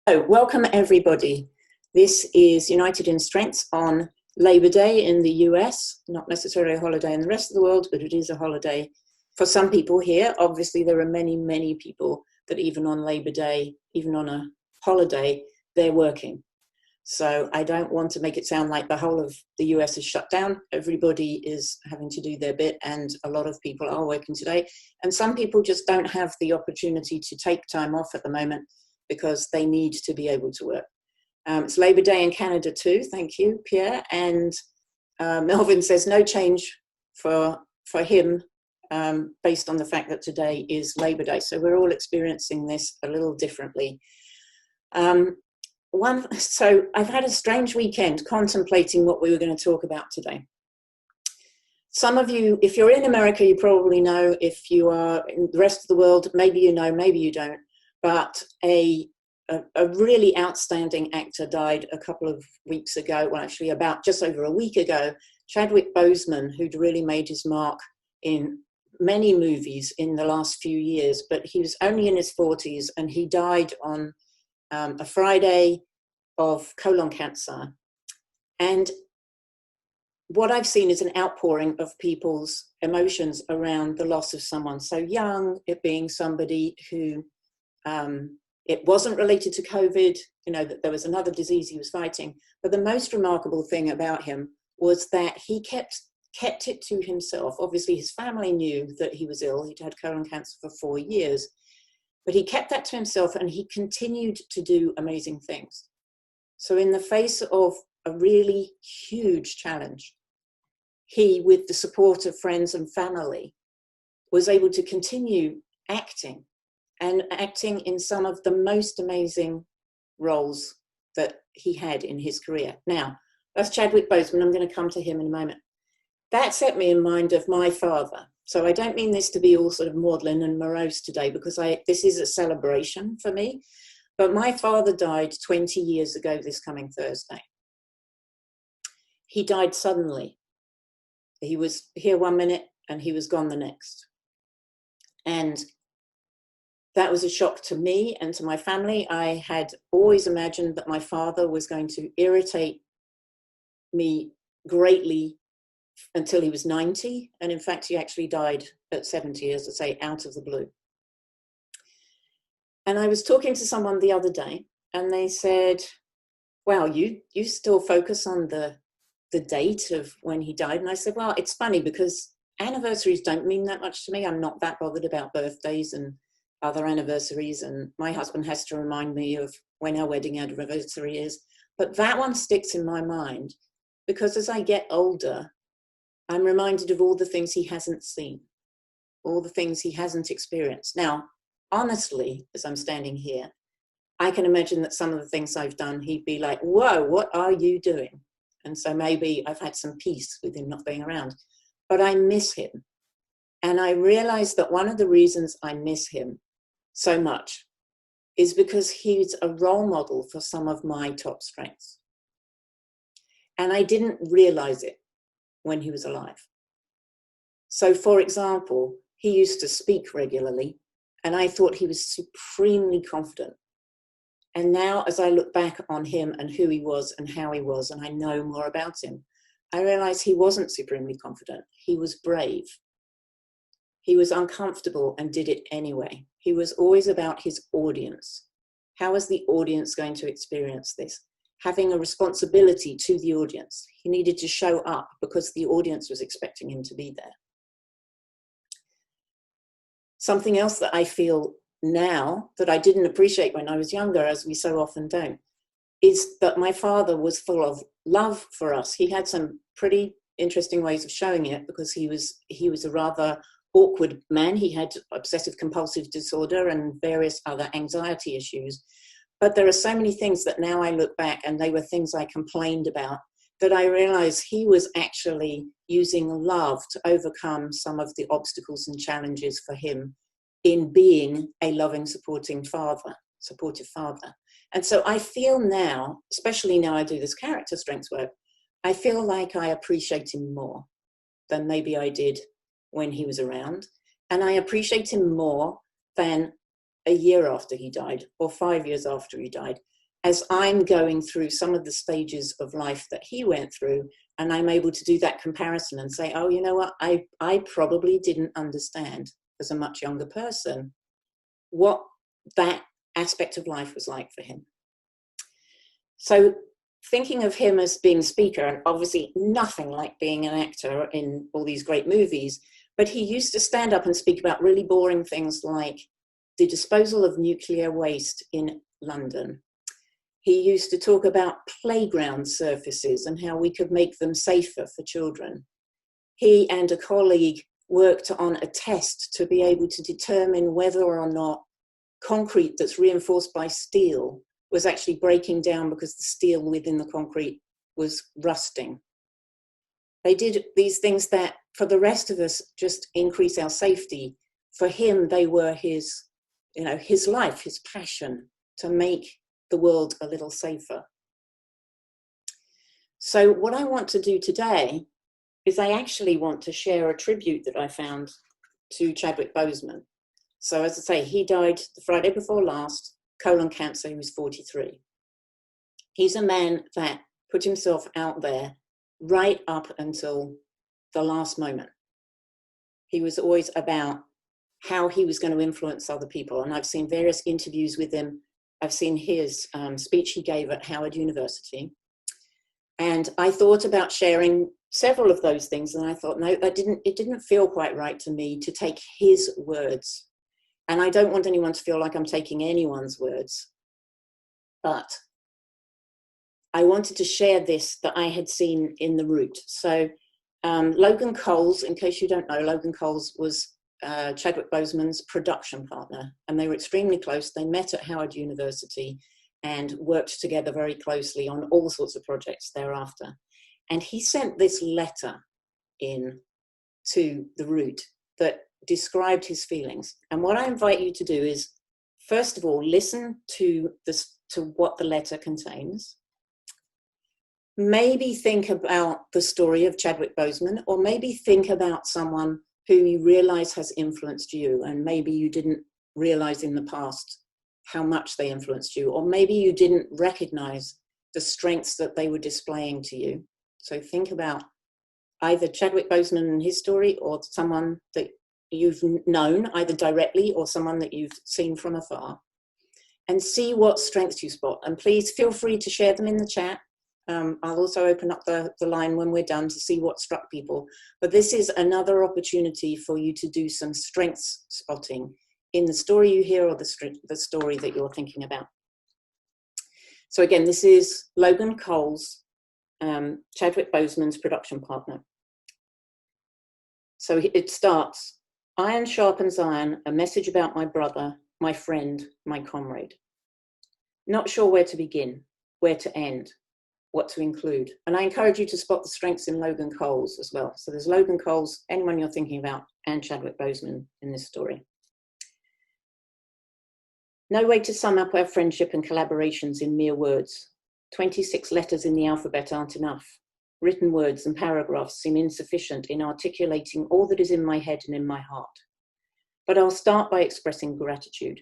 So, welcome everybody. This is United in Strengths on Labor Day in the US, not necessarily a holiday in the rest of the world, but it is a holiday for some people here. Obviously, there are many, many people that even on Labor Day, even on a holiday, they're working. So I don't want to make it sound like the whole of the US is shut down. Everybody is having to do their bit, and a lot of people are working today. And some people just don't have the opportunity to take time off at the moment because they need to be able to work. It's Labor Day in Canada too. Thank you, Pierre. And Melvin says no change for him based on the fact that today is Labor Day. So we're all experiencing this a little differently. So I've had a strange weekend contemplating what we were going to talk about today. Some of you, if you're in America, you probably know. If you are in the rest of the world, maybe you know, maybe you don't. But a really outstanding actor died a couple of weeks ago, well, actually about just over a week ago, Chadwick Boseman, who'd really made his mark in many movies in the last few years, but he was only in his 40s, and he died on a Friday of colon cancer. And what I've seen is an outpouring of people's emotions around the loss of someone so young, it being somebody who it wasn't related to COVID, that there was another disease he was fighting. But the most remarkable thing about him was that he kept it to himself. Obviously, his family knew that he was ill. He'd had colon cancer for 4 years. But he kept that to himself, and he continued to do amazing things. So in the face of a really huge challenge, he, with the support of friends and family, was able to continue acting in some of the most amazing roles that he had in his career. Now, that's Chadwick Boseman. I'm going to come to him in a moment. That set me in mind of my father. So I don't mean this to be all sort of maudlin and morose today, because this is a celebration for me. But my father died 20 years ago this coming Thursday. He died suddenly. He was here 1 minute and he was gone the next. And that was a shock to me and to my family. I had always imagined that my father was going to irritate me greatly until he was 90. And in fact, he actually died at 70, as I say, out of the blue. And I was talking to someone the other day, and they said, wow, you still focus on the date of when he died. And I said, well, it's funny because anniversaries don't mean that much to me. I'm not that bothered about birthdays and other anniversaries, and my husband has to remind me of when our wedding anniversary is. But that one sticks in my mind because as I get older, I'm reminded of all the things he hasn't seen, all the things he hasn't experienced. Now, honestly, as I'm standing here, I can imagine that some of the things I've done, he'd be like, whoa, what are you doing? And so maybe I've had some peace with him not being around, but I miss him. And I realized that one of the reasons I miss him so much is because he's a role model for some of my top strengths. And I didn't realize it when he was alive. So for example, he used to speak regularly, and I thought he was supremely confident. And now as I look back on him and who he was and how he was, and I know more about him, I realize he wasn't supremely confident. He was brave. He was uncomfortable and did it anyway. He was always about his audience. How is the audience going to experience this? Having a responsibility to the audience. He needed to show up because the audience was expecting him to be there. Something else that I feel now that I didn't appreciate when I was younger, as we so often don't, is that my father was full of love for us. He had some pretty interesting ways of showing it because he was a rather awkward man. He had obsessive compulsive disorder and various other anxiety issues. But there are so many things that now I look back, and they were things I complained about, that I realized he was actually using love to overcome some of the obstacles and challenges for him in being a loving, supportive father. And so I feel now, especially now I do this character strengths work, I feel like I appreciate him more than maybe I did when he was around. And I appreciate him more than a year after he died or 5 years after he died, as I'm going through some of the stages of life that he went through, and I'm able to do that comparison and say, oh, you know what, I probably didn't understand as a much younger person what that aspect of life was like for him. So thinking of him as being a speaker, and obviously nothing like being an actor in all these great movies, but he used to stand up and speak about really boring things like the disposal of nuclear waste in London. He used to talk about playground surfaces and how we could make them safer for children. He and a colleague worked on a test to be able to determine whether or not concrete that's reinforced by steel was actually breaking down because the steel within the concrete was rusting. They did these things that for the rest of us just increase our safety. For him, they were his life, his passion to make the world a little safer. So what I want to do today is I actually want to share a tribute that I found to Chadwick Boseman. So as I say, he died the Friday before last, colon cancer. He was 43. He's a man that put himself out there right up until the last moment. He was always about how he was going to influence other people. And I've seen various interviews with him. I've seen his speech he gave at Howard University. And I thought about sharing several of those things. And I thought, no, it didn't feel quite right to me to take his words. And I don't want anyone to feel like I'm taking anyone's words. But I wanted to share this that I had seen in the route. So Logan Coles, in case you don't know, Logan Coles was Chadwick Boseman's production partner, and they were extremely close. They met at Howard University and worked together very closely on all sorts of projects thereafter. And he sent this letter in to the route that described his feelings. And what I invite you to do is, first of all, listen to what the letter contains. Maybe think about the story of Chadwick Boseman, or maybe think about someone who you realize has influenced you, and maybe you didn't realize in the past how much they influenced you, or maybe you didn't recognize the strengths that they were displaying to you. So think about either Chadwick Boseman and his story, or someone that you've known either directly or someone that you've seen from afar, and see what strengths you spot. And please feel free to share them in the chat. I'll also open up the line when we're done to see what struck people. But this is another opportunity for you to do some strengths spotting in the story you hear or the story that you're thinking about. So again, this is Logan Coles, Chadwick Boseman's production partner. So it starts, iron sharpens iron, a message about my brother, my friend, my comrade. Not sure where to begin, where to end, what to include. And I encourage you to spot the strengths in Logan Coles as well. So there's Logan Coles, anyone you're thinking about, and Chadwick Boseman in this story. No way to sum up our friendship and collaborations in mere words. 26 letters in the alphabet aren't enough. Written words and paragraphs seem insufficient in articulating all that is in my head and in my heart. But I'll start by expressing gratitude.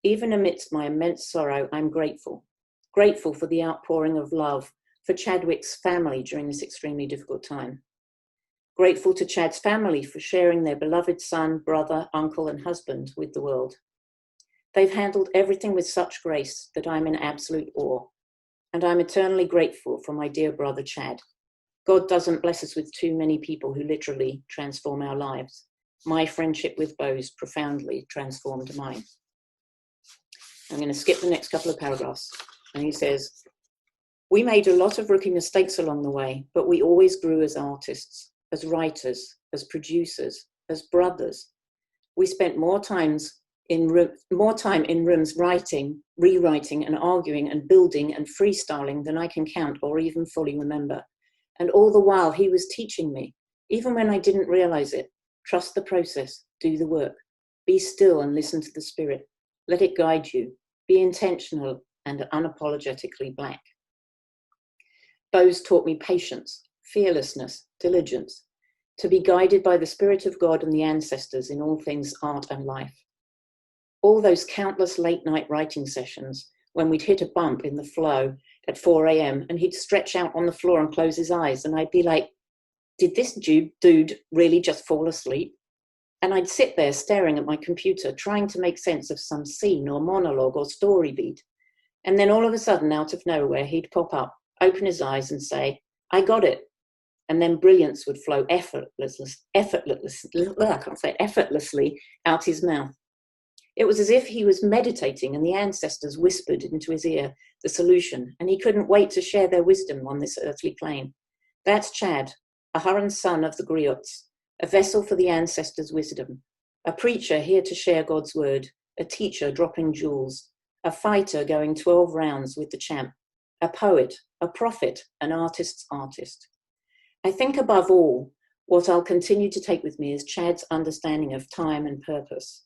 Even amidst my immense sorrow, I'm grateful. Grateful for the outpouring of love for Chadwick's family during this extremely difficult time. Grateful to Chad's family for sharing their beloved son, brother, uncle, and husband with the world. They've handled everything with such grace that I'm in absolute awe. And I'm eternally grateful for my dear brother, Chad. God doesn't bless us with too many people who literally transform our lives. My friendship with Bose profoundly transformed mine. I'm going to skip the next couple of paragraphs. And he says, we made a lot of rookie mistakes along the way, but we always grew as artists, as writers, as producers, as brothers. We spent more time in rooms writing, rewriting, and arguing and building and freestyling than I can count or even fully remember. And all the while he was teaching me, even when I didn't realize it, trust the process, do the work, be still and listen to the spirit. Let it guide you, be intentional and unapologetically black. Bose taught me patience, fearlessness, diligence, to be guided by the Spirit of God and the ancestors in all things art and life. All those countless late night writing sessions when we'd hit a bump in the flow at 4 a.m. and he'd stretch out on the floor and close his eyes. And I'd be like, did this dude really just fall asleep? And I'd sit there staring at my computer, trying to make sense of some scene or monologue or story beat. And then all of a sudden, out of nowhere, he'd pop up, open his eyes and say, I got it. And then brilliance would flow effortlessly out his mouth. It was as if he was meditating and the ancestors whispered into his ear the solution, and he couldn't wait to share their wisdom on this earthly plane. That's Chad, a Huron son of the griots, a vessel for the ancestors' wisdom, a preacher here to share God's word, a teacher dropping jewels, a fighter going 12 rounds with the champ, a poet, a prophet, an artist's artist. I think above all, what I'll continue to take with me is Chad's understanding of time and purpose.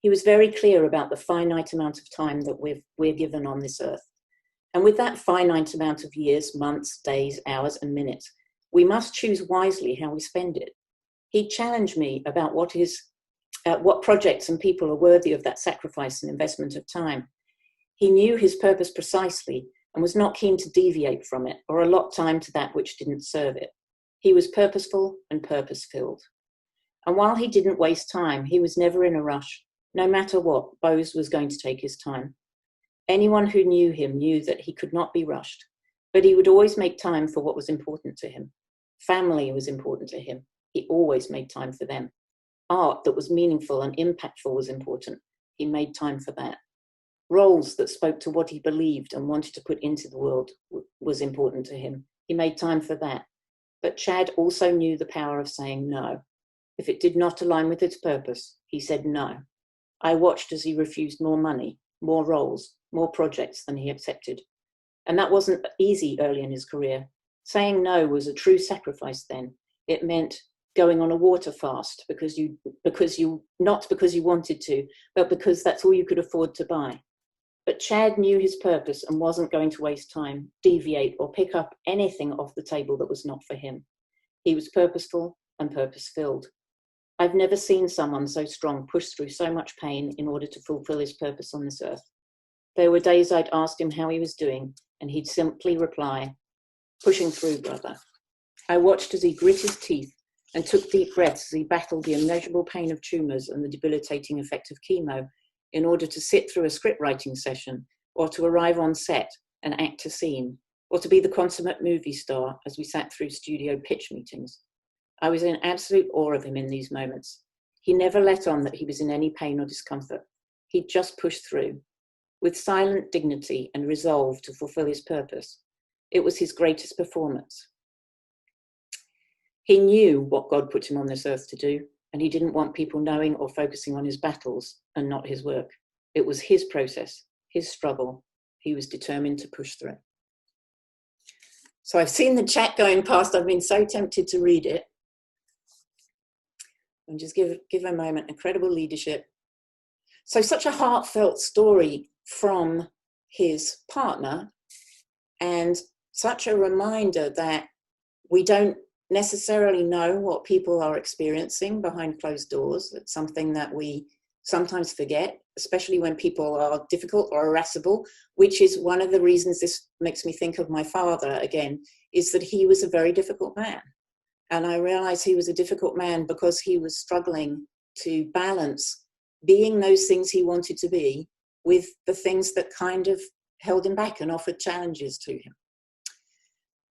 He was very clear about the finite amount of time that we're given on this earth. And with that finite amount of years, months, days, hours, and minutes, we must choose wisely how we spend it. He challenged me about what projects and people are worthy of that sacrifice and investment of time. He knew his purpose precisely and was not keen to deviate from it or allot time to that which didn't serve it. He was purposeful and purpose-filled. And while he didn't waste time, he was never in a rush. No matter what, Bose was going to take his time. Anyone who knew him knew that he could not be rushed, but he would always make time for what was important to him. Family was important to him. He always made time for them. Art that was meaningful and impactful was important. He made time for that. Roles that spoke to what he believed and wanted to put into the world was important to him. He made time for that. But Chad also knew the power of saying no. If it did not align with its purpose, he said no. I watched as he refused more money, more roles, more projects than he accepted. And that wasn't easy early in his career. Saying no was a true sacrifice then. It meant going on a water fast not because you wanted to, but because that's all you could afford to buy. But Chad knew his purpose and wasn't going to waste time, deviate, or pick up anything off the table that was not for him. He was purposeful and purpose-filled. I've never seen someone so strong push through so much pain in order to fulfill his purpose on this earth. There were days I'd ask him how he was doing, and he'd simply reply, pushing through, brother. I watched as he grit his teeth and took deep breaths as he battled the immeasurable pain of tumours and the debilitating effect of chemo in order to sit through a script writing session, or to arrive on set and act a scene, or to be the consummate movie star as we sat through studio pitch meetings. I was in absolute awe of him in these moments. He never let on that he was in any pain or discomfort. He'd just pushed through, with silent dignity and resolve to fulfill his purpose. It was his greatest performance. He knew what God put him on this earth to do, and he didn't want people knowing or focusing on his battles and not his work. It was his process, his struggle. He was determined to push through. So I've seen the chat going past. I've been so tempted to read it. And just give a moment. Incredible leadership. So such a heartfelt story from his partner, and such a reminder that we don't necessarily know what people are experiencing behind closed doors. It's something that we sometimes forget, especially when people are difficult or irascible, which is one of the reasons this makes me think of my father again, is that he was a very difficult man. And I realized he was a difficult man because he was struggling to balance being those things he wanted to be with the things that kind of held him back and offered challenges to him.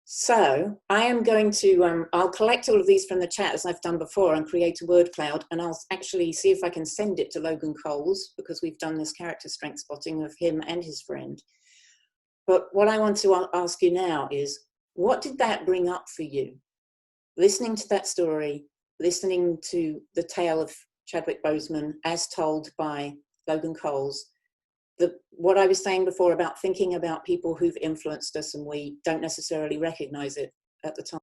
So I am going to, I'll collect all of these from the chat as I've done before and create a word cloud, and I'll actually see if I can send it to Logan Coles, because we've done this character strength spotting of him and his friend. But what I want to ask you now is, what did that bring up for you? Listening to that story, listening to the tale of Chadwick Boseman as told by Logan Coles, what I was saying before about thinking about people who've influenced us and we don't necessarily recognize it at the time.